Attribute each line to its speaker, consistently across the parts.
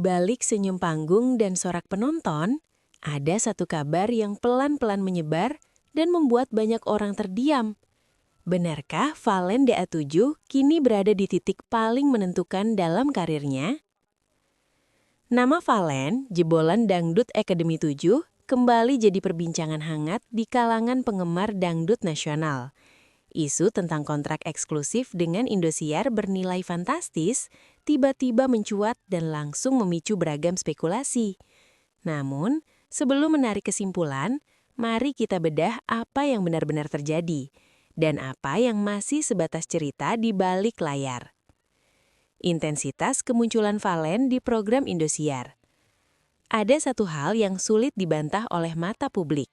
Speaker 1: balik senyum panggung dan sorak penonton, ada satu kabar yang pelan-pelan menyebar dan membuat banyak orang terdiam. Benarkah Valen DA7 kini berada di titik paling menentukan dalam karirnya? Nama Valen, jebolan Dangdut Akademi 7, kembali jadi perbincangan hangat di kalangan penggemar dangdut nasional. Isu tentang kontrak eksklusif dengan Indosiar bernilai fantastis, tiba-tiba mencuat dan langsung memicu beragam spekulasi. Namun, sebelum menarik kesimpulan, mari kita bedah apa yang benar-benar terjadi dan apa yang masih sebatas cerita di balik layar. Intensitas kemunculan Valen di program Indosiar. Ada satu hal yang sulit dibantah oleh mata publik.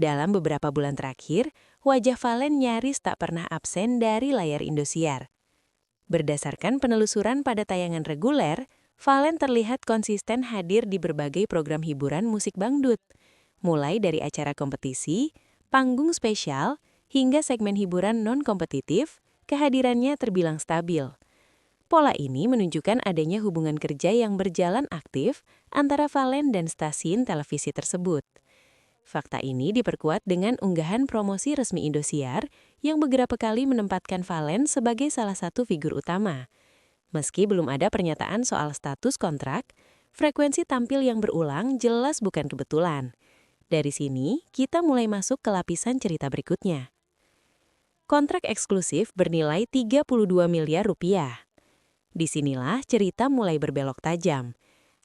Speaker 1: Dalam beberapa bulan terakhir, wajah Valen nyaris tak pernah absen dari layar Indosiar. Berdasarkan penelusuran pada tayangan reguler, Valen terlihat konsisten hadir di berbagai program hiburan musik dangdut, mulai dari acara kompetisi, panggung spesial, hingga segmen hiburan non-kompetitif, kehadirannya terbilang stabil. Pola ini menunjukkan adanya hubungan kerja yang berjalan aktif antara Valen dan stasiun televisi tersebut. Fakta ini diperkuat dengan unggahan promosi resmi Indosiar yang beberapa kali menempatkan Valen sebagai salah satu figur utama. Meski belum ada pernyataan soal status kontrak, frekuensi tampil yang berulang jelas bukan kebetulan. Dari sini, kita mulai masuk ke lapisan cerita berikutnya. Kontrak eksklusif bernilai 32 miliar rupiah. Disinilah cerita mulai berbelok tajam.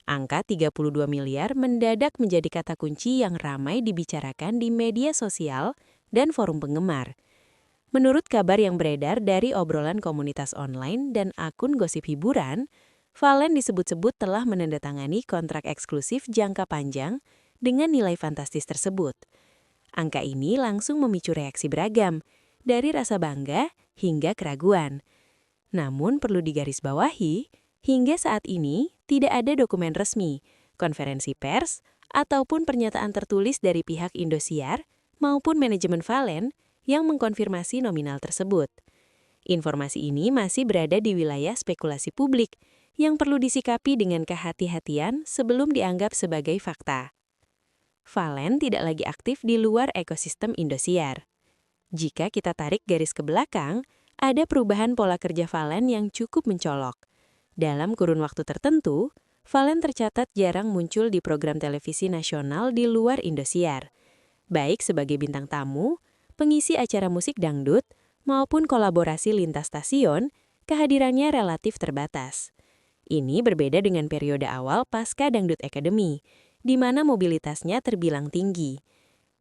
Speaker 1: Angka 32 miliar mendadak menjadi kata kunci yang ramai dibicarakan di media sosial dan forum penggemar. Menurut kabar yang beredar dari obrolan komunitas online dan akun gosip hiburan, Valen disebut-sebut telah menandatangani kontrak eksklusif jangka panjang dengan nilai fantastis tersebut. Angka ini langsung memicu reaksi beragam, dari rasa bangga hingga keraguan. Namun perlu digarisbawahi, hingga saat ini tidak ada dokumen resmi, konferensi pers, ataupun pernyataan tertulis dari pihak Indosiar maupun manajemen Valen yang mengkonfirmasi nominal tersebut. Informasi ini masih berada di wilayah spekulasi publik yang perlu disikapi dengan kehati-hatian sebelum dianggap sebagai fakta. Valen tidak lagi aktif di luar ekosistem Indosiar. Jika kita tarik garis ke belakang, ada perubahan pola kerja Valen yang cukup mencolok. Dalam kurun waktu tertentu, Valen tercatat jarang muncul di program televisi nasional di luar Indosiar. Baik sebagai bintang tamu, pengisi acara musik dangdut, maupun kolaborasi lintas stasiun, kehadirannya relatif terbatas. Ini berbeda dengan periode awal pasca Dangdut Academy, di mana mobilitasnya terbilang tinggi.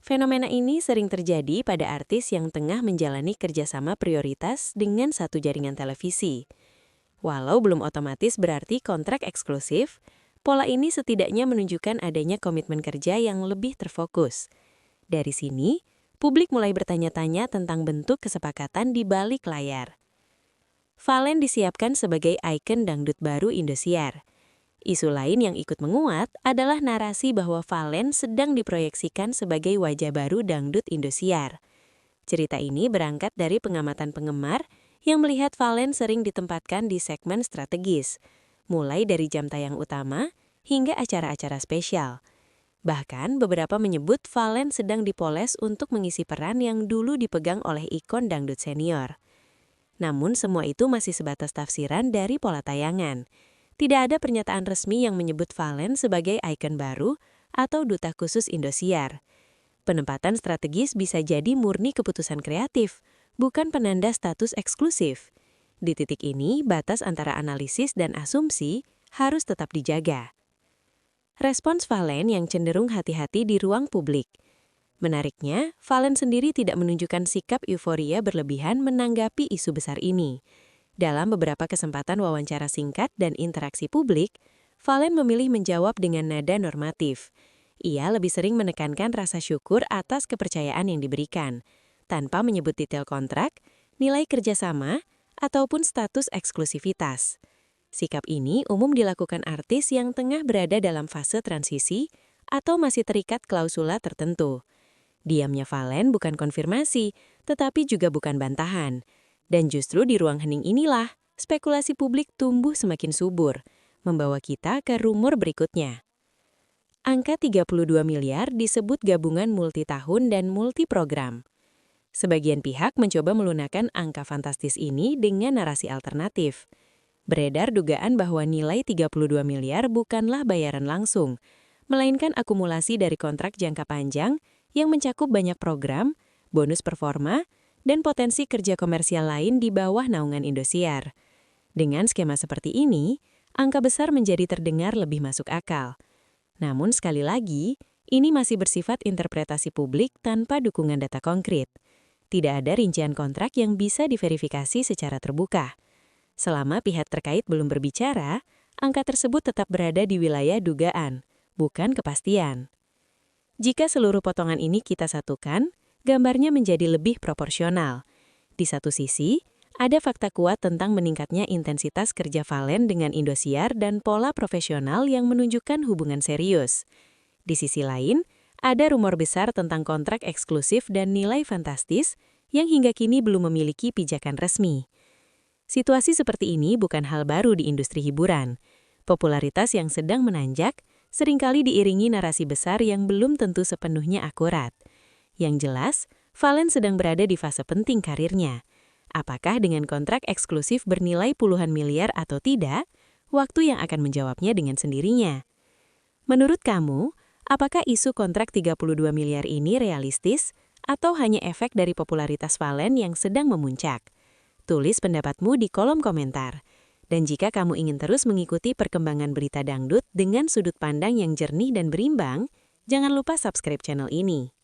Speaker 1: Fenomena ini sering terjadi pada artis yang tengah menjalani kerjasama prioritas dengan satu jaringan televisi. Walau belum otomatis berarti kontrak eksklusif, pola ini setidaknya menunjukkan adanya komitmen kerja yang lebih terfokus. Dari sini, publik mulai bertanya-tanya tentang bentuk kesepakatan di balik layar. Valen disiapkan sebagai ikon dangdut baru Indosiar. Isu lain yang ikut menguat adalah narasi bahwa Valen sedang diproyeksikan sebagai wajah baru dangdut Indosiar. Cerita ini berangkat dari pengamatan penggemar yang melihat Valen sering ditempatkan di segmen strategis, mulai dari jam tayang utama hingga acara-acara spesial. Bahkan beberapa menyebut Valen sedang dipoles untuk mengisi peran yang dulu dipegang oleh ikon dangdut senior. Namun semua itu masih sebatas tafsiran dari pola tayangan. Tidak ada pernyataan resmi yang menyebut Valen sebagai ikon baru atau duta khusus Indosiar. Penempatan strategis bisa jadi murni keputusan kreatif, bukan penanda status eksklusif. Di titik ini, batas antara analisis dan asumsi harus tetap dijaga. Respons Valen yang cenderung hati-hati di ruang publik. Menariknya, Valen sendiri tidak menunjukkan sikap euforia berlebihan menanggapi isu besar ini. Dalam beberapa kesempatan wawancara singkat dan interaksi publik, Valen memilih menjawab dengan nada normatif. Ia lebih sering menekankan rasa syukur atas kepercayaan yang diberikan, tanpa menyebut detail kontrak, nilai kerjasama, ataupun status eksklusivitas. Sikap ini umum dilakukan artis yang tengah berada dalam fase transisi atau masih terikat klausula tertentu. Diamnya Valen bukan konfirmasi, tetapi juga bukan bantahan. Dan justru di ruang hening inilah, spekulasi publik tumbuh semakin subur, membawa kita ke rumor berikutnya. Angka 32 miliar disebut gabungan multitahun dan multiprogram. Sebagian pihak mencoba melunakkan angka fantastis ini dengan narasi alternatif. Beredar dugaan bahwa nilai 32 miliar bukanlah bayaran langsung, melainkan akumulasi dari kontrak jangka panjang yang mencakup banyak program, bonus performa, dan potensi kerja komersial lain di bawah naungan Indosiar. Dengan skema seperti ini, angka besar menjadi terdengar lebih masuk akal. Namun sekali lagi, ini masih bersifat interpretasi publik tanpa dukungan data konkret. Tidak ada rincian kontrak yang bisa diverifikasi secara terbuka. Selama pihak terkait belum berbicara, angka tersebut tetap berada di wilayah dugaan, bukan kepastian. Jika seluruh potongan ini kita satukan, gambarnya menjadi lebih proporsional. Di satu sisi, ada fakta kuat tentang meningkatnya intensitas kerja Valen dengan Indosiar dan pola profesional yang menunjukkan hubungan serius. Di sisi lain, ada rumor besar tentang kontrak eksklusif dan nilai fantastis yang hingga kini belum memiliki pijakan resmi. Situasi seperti ini bukan hal baru di industri hiburan. Popularitas yang sedang menanjak seringkali diiringi narasi besar yang belum tentu sepenuhnya akurat. Yang jelas, Valen sedang berada di fase penting karirnya. Apakah dengan kontrak eksklusif bernilai puluhan miliar atau tidak, waktu yang akan menjawabnya dengan sendirinya. Menurut kamu, apakah isu kontrak 32 miliar ini realistis atau hanya efek dari popularitas Valen yang sedang memuncak? Tulis pendapatmu di kolom komentar. Dan jika kamu ingin terus mengikuti perkembangan berita dangdut dengan sudut pandang yang jernih dan berimbang, jangan lupa subscribe channel ini.